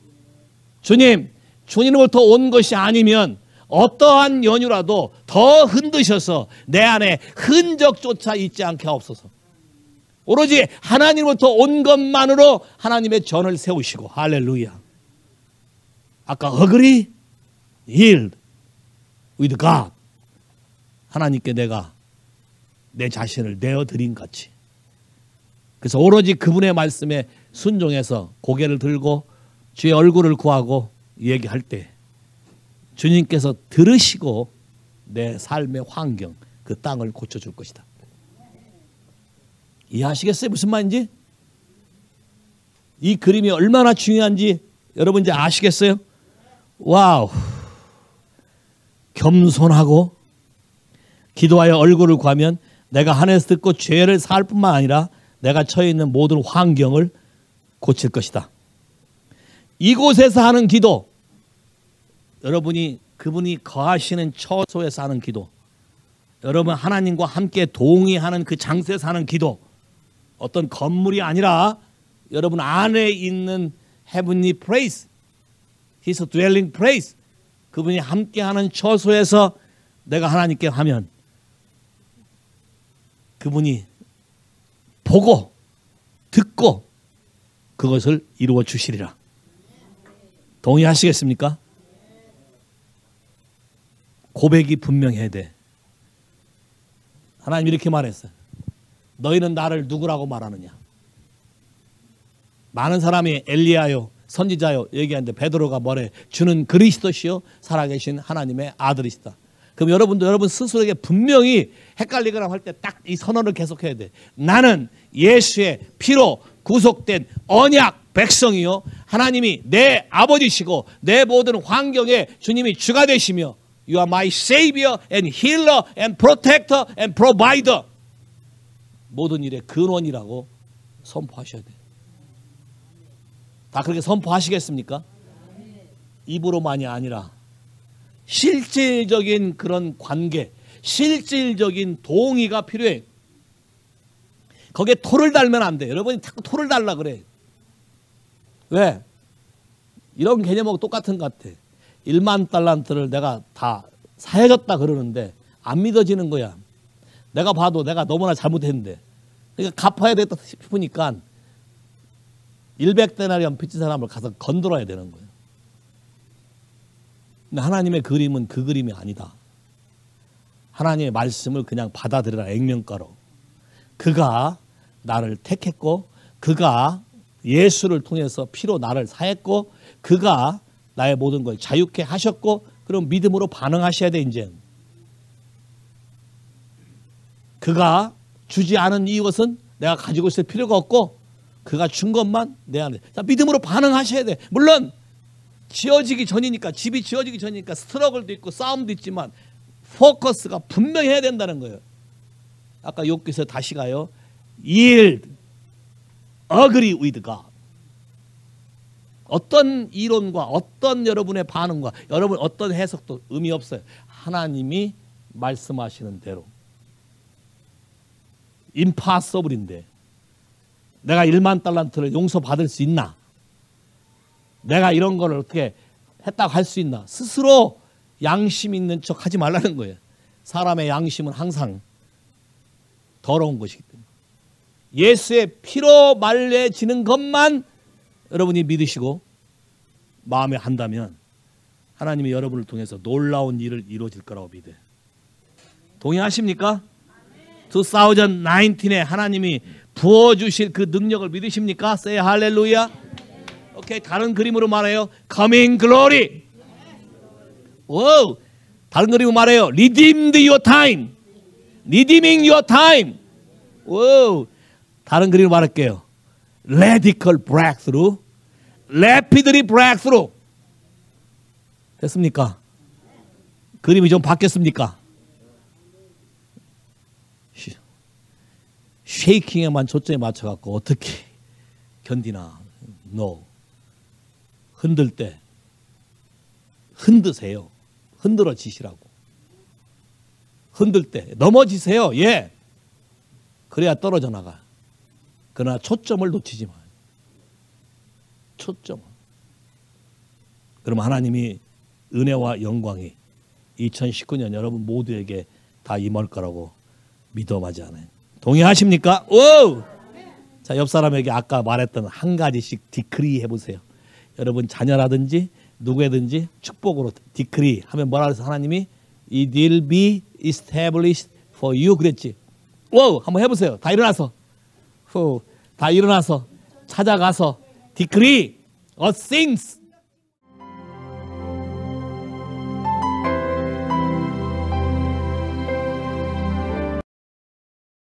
주님으로부터 온 것이 아니면 어떠한 연유라도 더 흔드셔서 내 안에 흔적조차 있지 않게 하옵소서. 오로지 하나님으로부터 온 것만으로 하나님의 전을 세우시고, 할렐루야. 아까 agree, yield with God. 하나님께 내가 내 자신을 내어드린 같이 그래서 오로지 그분의 말씀에 순종해서 고개를 들고 주의 얼굴을 구하고 얘기할 때 주님께서 들으시고 내 삶의 환경, 그 땅을 고쳐줄 것이다. 이해하시겠어요? 무슨 말인지? 이 그림이 얼마나 중요한지 여러분 이제 아시겠어요? 와우. 겸손하고 기도하여 얼굴을 구하면 내가 하늘에서 듣고 죄를 사할 뿐만 아니라 내가 처해 있는 모든 환경을 고칠 것이다. 이곳에서 하는 기도, 여러분이 그분이 거하시는 처소에서 하는 기도, 여러분 하나님과 함께 동의하는 그 장소에서 하는 기도, 어떤 건물이 아니라 여러분 안에 있는 heavenly place, His dwelling place, 그분이 함께하는 처소에서 내가 하나님께 하면 그분이 보고 듣고 그것을 이루어 주시리라. 동의하시겠습니까? 고백이 분명해야 돼. 하나님 이렇게 말했어요. 너희는 나를 누구라고 말하느냐? 많은 사람이 엘리야요, 선지자요 얘기하는데 베드로가 뭐래? 주는 그리스도시요 살아계신 하나님의 아들이시다. 그럼 여러분도 여러분 스스로에게 분명히 헷갈리거나 할 때 딱 이 선언을 계속해야 돼. 나는 예수의 피로 구속된 언약 백성이요 하나님이 내 아버지시고 내 모든 환경에 주님이 주가 되시며 You are my savior and healer and protector and provider. 모든 일의 근원이라고 선포하셔야 돼. 다 그렇게 선포하시겠습니까? 입으로만이 아니라 실질적인 그런 관계, 실질적인 동의가 필요해. 거기에 토를 달면 안 돼. 여러분이 자꾸 토를 달라 그래. 왜? 이런 개념하고 똑같은 것 같아. 1만 달란트를 내가 다 사해줬다 그러는데 안 믿어지는 거야. 내가 봐도 내가 너무나 잘못했는데. 그러니까 갚아야 되겠다 싶으니까 100데나리온 빚진 사람을 가서 건드려야 되는 거예요. 근데 하나님의 그림은 그 그림이 아니다. 하나님의 말씀을 그냥 받아들여라. 액면가로. 그가 나를 택했고 그가 예수를 통해서 피로 나를 사했고 그가 나의 모든 걸 자유케 하셨고 그럼 믿음으로 반응하셔야 돼. 이제 그가 주지 않은 이것은 내가 가지고 있을 필요가 없고 그가 준 것만 내 안에. 자, 믿음으로 반응하셔야 돼. 물론 지어지기 전이니까, 집이 지어지기 전이니까 스트러글도 있고 싸움도 있지만 포커스가 분명히 해야 된다는 거예요. 아까 욥기서 다시 가요. Yield, agree with God. 어떤 이론과 어떤 여러분의 반응과 여러분 어떤 해석도 의미 없어요. 하나님이 말씀하시는 대로. 임파서블인데 내가 1만 달란트를 용서받을 수 있나? 내가 이런 거를 어떻게 했다고 할 수 있나? 스스로 양심 있는 척 하지 말라는 거예요. 사람의 양심은 항상 더러운 것이기 때문에 예수의 피로 말려지는 것만 여러분이 믿으시고 마음에 한다면 하나님이 여러분을 통해서 놀라운 일을 이루어질 거라고 믿어요. 동의하십니까? 2019에 하나님이 부어주실 그 능력을 믿으십니까? Say 할렐루야. 오케이, 다른 그림으로 말해요. Coming glory. 오, 다른 그림으로 말해요. Redeemed your time. Redeeming your time. 오, 다른 그림으로 말할게요. Radical breakthrough. Rapidly breakthrough. 됐습니까? 그림이 좀 바뀌었습니까? 쉐이킹에만 초점에 맞춰갖고 어떻게 견디나? No. 흔들 때 흔드세요. 흔들어지시라고. 흔들 때 넘어지세요. 예. 그래야 떨어져 나가. 그러나 초점을 놓치지 마요. 초점. 그럼 하나님이 은혜와 영광이 2019년 여러분 모두에게 다 임할 거라고 믿어마지 않아요. 동의하십니까? 오! 자, 옆 사람에게 아까 말했던 한 가지씩 디크리 해보세요. 여러분 자녀라든지 누구든지 축복으로 디크리 하면 뭐라 그래서 하나님이 It will be established for you 그랬지. 오! 한번 해보세요. 다 일어나서. 다 일어나서 찾아가서 decree a things